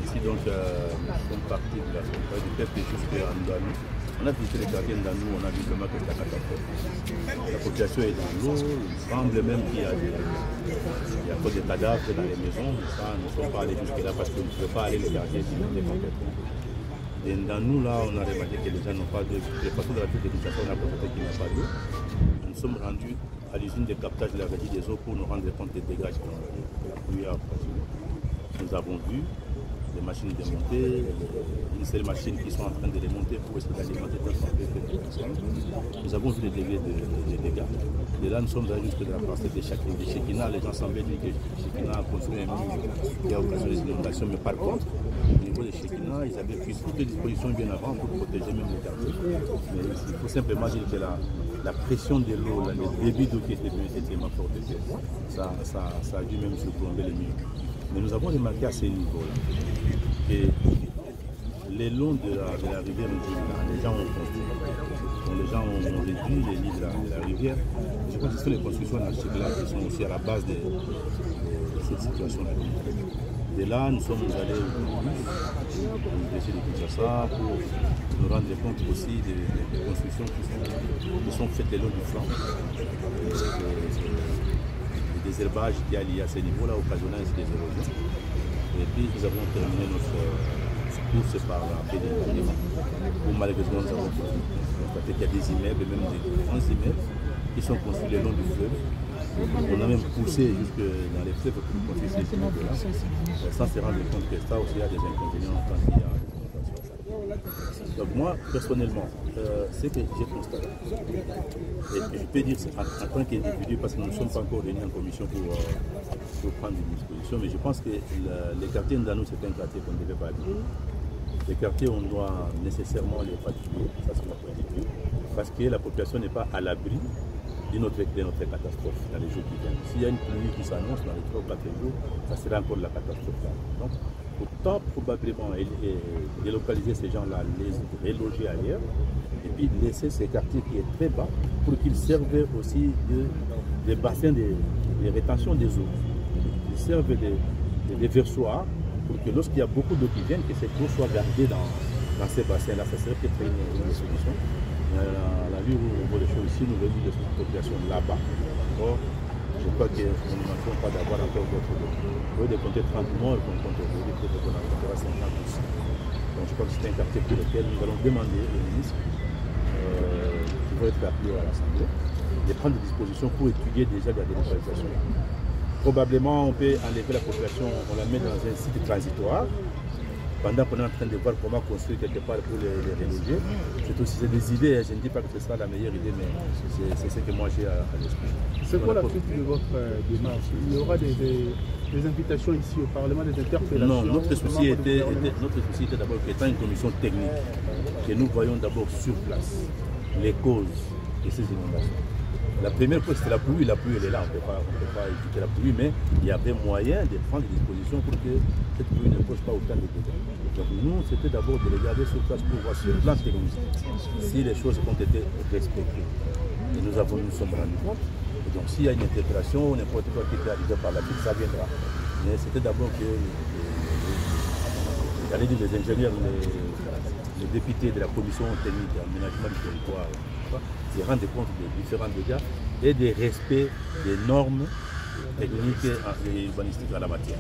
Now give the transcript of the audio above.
Ici donc nous sommes partis de la campagne de Tête jusqu'à Ndanou. On a visité les quartiers Ndanou, on a vu comment que c'est la catastrophe. La population est dans l'eau, il semble même qu'il y a encore des cadavres dans les maisons, mais ça nous ne sommes pas allés jusque là parce qu'on ne peut pas aller les quartiers inondés complètement. Et dans nous là, on a remarqué que les gens n'ont pas d'eau. Les partout de la ville de Kinshasa, on a constaté qu'il n'y a pas d'eau. Nous sommes rendus à l'usine de captage de la régie des eaux pour nous rendre compte des dégâts que la pluie a occasionnés. Nous avons vu les machines démontées, une seule machine qui sont en train de remonter pour essayer d'alimenter quelques personnes. Nous avons vu les dégâts. Et là, nous sommes allés jusque dans la parcelle de Chekina. Les gens semblaient dire que Chekina a construit un mur qui a occasionné les inondations. Mais par contre, au niveau de Chekina, ils avaient pris toutes les dispositions bien avant pour protéger même les quartiers. Mais il faut simplement dire que la pression de l'eau, le débit d'eau qui était venu était tellement fort. Ça a dû même surplomber les murs. Mais nous avons remarqué à ce niveau-là que le long de la rivière, les gens ont construit. Donc les gens ont réduit les lits de la rivière. Je pense que ce sont les constructions architecturales qui sont aussi à la base de cette situation-là. De là, nous sommes allés au l'université de Kinshasa pour nous rendre compte aussi des constructions qui sont faites le long du flanc. Des herbages qui a lié à ce niveau-là, occasionnant ainsi des érosions. Et puis nous avons terminé notre course par la paix des bâtiments, où malheureusement nous avons constaté qu'il y a des immeubles, même des grands immeubles, qui sont construits le long du fleuve. On a même poussé jusque dans les fleuves pour construire ces immeubles-là, sans se rendre compte que ça aussi a des inconvénients quand il y a des inondations. Donc moi, personnellement, ce que j'ai constaté, et je peux dire en tant qu'individu, parce que nous ne sommes pas encore réunis en commission pour prendre des dispositions, mais je pense que les quartiers Ndanou, c'est un quartier qu'on ne devait pas habiter. Les quartiers, on doit nécessairement les patrouiller, ça c'est notre inquiétude, parce que la population n'est pas à l'abri de notre catastrophe dans les jours qui viennent. S'il y a une pluie qui s'annonce dans les 3 ou 4 jours, ça sera encore la catastrophe là. Donc, autant probablement délocaliser ces gens-là, les reloger ailleurs, et puis laisser ces quartiers qui est très bas pour qu'ils servent aussi des bassins de rétention des eaux. Ils servent des versoirs pour que lorsqu'il y a beaucoup d'eau qui viennent, que cette eau soit gardée dans ces bassins-là. Ça serait peut-être une solution. La vie où on voit les choses ici, nous venons de cette population là-bas. Je crois que nous ne manquons pas d'avoir encore d'autres eau. Au lieu de compter 30 morts, on compte aujourd'hui, peut-être qu'on en comptera 50 aussi. Donc je crois que c'est un quartier pour lequel nous allons demander au ministre qui va être appelé à l'Assemblée de prendre des dispositions pour étudier déjà la délocalisation. Probablement, on peut enlever la population, on la met dans un site transitoire, pendant qu'on est en train de voir comment construire quelque part pour les reloger. C'est aussi des idées, je ne dis pas que ce sera la meilleure idée, mais c'est ce que moi j'ai à l'esprit. C'est quoi la suite de votre démarche? Il y aura des invitations ici au Parlement, des interpellations? Non, notre souci était d'abord qu'étant une commission technique, que nous voyons d'abord sur place les causes de ces inondations. La première cause, c'est la pluie. La pluie, elle est là, on ne peut pas éviter la pluie, mais il y avait moyen de prendre des dispositions pour que cette pluie ne cause pas autant de dégâts. Donc nous, c'était d'abord de regarder sur place pour voir sur le plan technique si les choses ont été respectées. Et nous sommes rendus compte. Et donc s'il y a une interpellation, n'importe quoi qui est arrivé par la suite, ça viendra. Mais c'était d'abord que les ingénieurs, les députés de la commission technique d'aménagement du territoire, se rendent compte des différents dégâts et des respects des normes techniques et urbanistiques en la matière.